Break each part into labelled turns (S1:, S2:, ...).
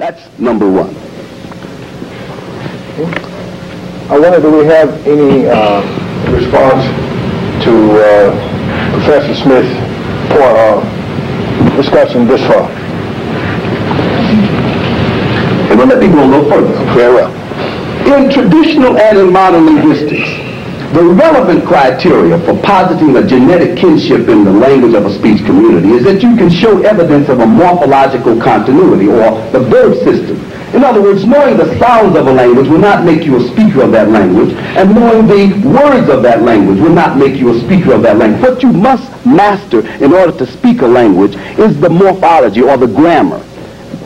S1: That's number one.
S2: I wonder, do we have any response to Professor Smith's discussion this far?
S1: And well, let me go a little further. Very well. In traditional and in modern linguistics, the relevant criteria for positing a genetic kinship in the language of a speech community is that you can show evidence of a morphological continuity, or the verb system. In other words, knowing the sounds of a language will not make you a speaker of that language, and knowing the words of that language will not make you a speaker of that language. What you must master in order to speak a language is the morphology, or the grammar.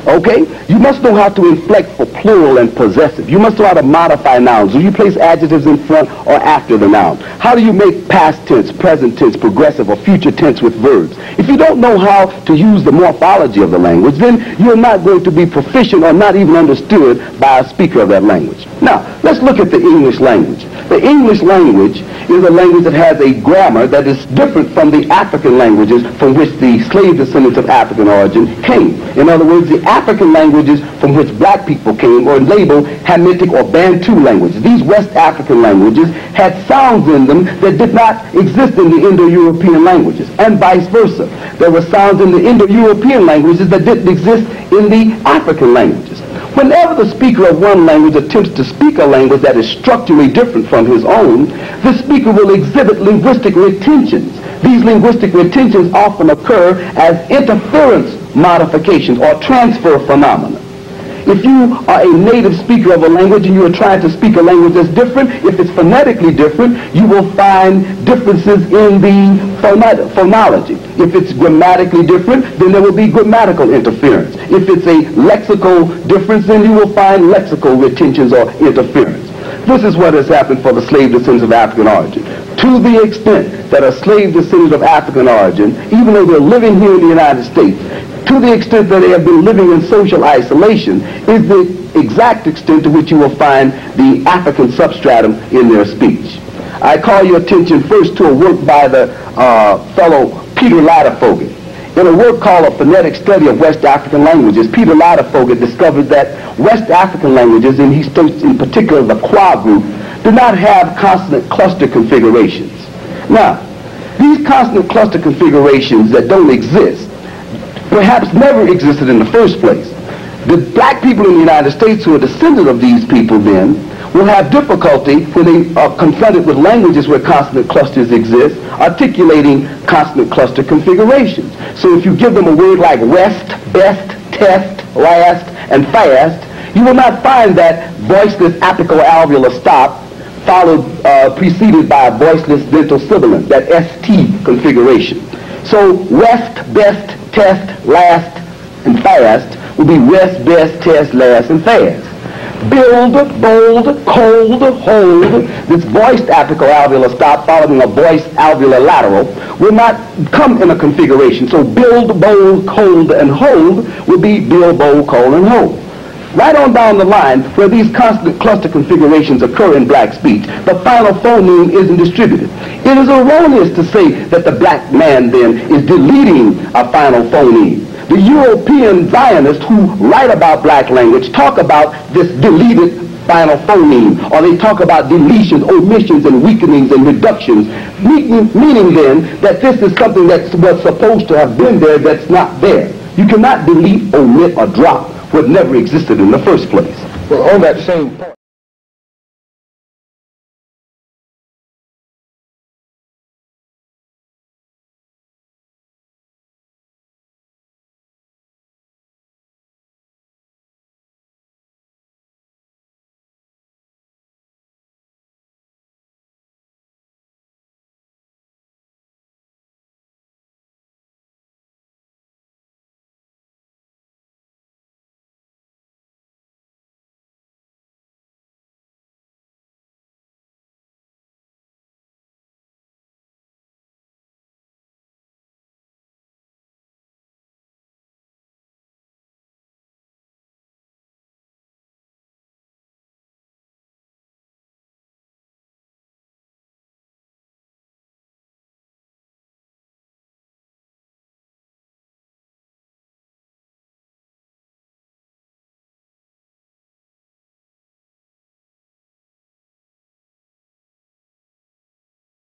S1: Okay? You must know how to inflect for plural and possessive. You must know how to modify nouns. Do you place adjectives in front or after the noun? How do you make past tense, present tense, progressive, or future tense with verbs? If you don't know how to use the morphology of the language, then you're not going to be proficient or not even understood by a speaker of that language. Now, let's look at the English language. The English language is a language that has a grammar that is different from the African languages from which the slave descendants of African origin came. In other words, the African languages from which black people came are labeled Hamitic or Bantu languages. These West African languages had sounds in them that did not exist in the Indo-European languages, and vice versa. There were sounds in the Indo-European languages that didn't exist in the African languages. Whenever the speaker of one language attempts to speak a language that is structurally different from his own, the speaker will exhibit linguistic retentions. These linguistic retentions often occur as interference modifications or transfer phenomena. If you are a native speaker of a language and you are trying to speak a language that's different, if it's phonetically different, you will find differences in the phonology. If it's grammatically different, then there will be grammatical interference. If it's a lexical difference, then you will find lexical retentions or interference. This is what has happened for the slave descendants of African origin. To the extent that a slave descendant of African origin, even though they're living here in the United States, to the extent that they have been living in social isolation, is the exact extent to which you will find the African substratum in their speech. I call your attention first to a work by the fellow Peter Ladefoged. In a work called A Phonetic Study of West African Languages, Peter Ladefoged discovered that West African languages, and he states in particular the Kwa group, do not have consonant cluster configurations. Now, these consonant cluster configurations that don't exist perhaps never existed in the first place. The black people in the United States who are descendant of these people then will have difficulty when they are confronted with languages where consonant clusters exist, articulating consonant cluster configurations. So if you give them a word like west, best, test, last, and fast, you will not find that voiceless apical-alveolar stop preceded by a voiceless dental sibilant, that ST configuration. So west, best, test, last, and fast will be west, best, test, last, and fast. Build, bold, cold, hold, this voiced apical-alveolar stop following a voiced alveolar lateral will not come in a configuration. So build, bold, cold, and hold will be build, bold, cold, and hold. Right on down the line, where these consonant cluster configurations occur in black speech, the final phoneme isn't distributed. It is erroneous to say that the black man then is deleting a final phoneme. The European Zionists who write about black language talk about this deleted final phoneme, or they talk about deletions, omissions, and weakenings and reductions, meaning then that this is something that was supposed to have been there that's not there. You cannot delete, omit, or drop what never existed in the first place.
S2: Well, on that same point.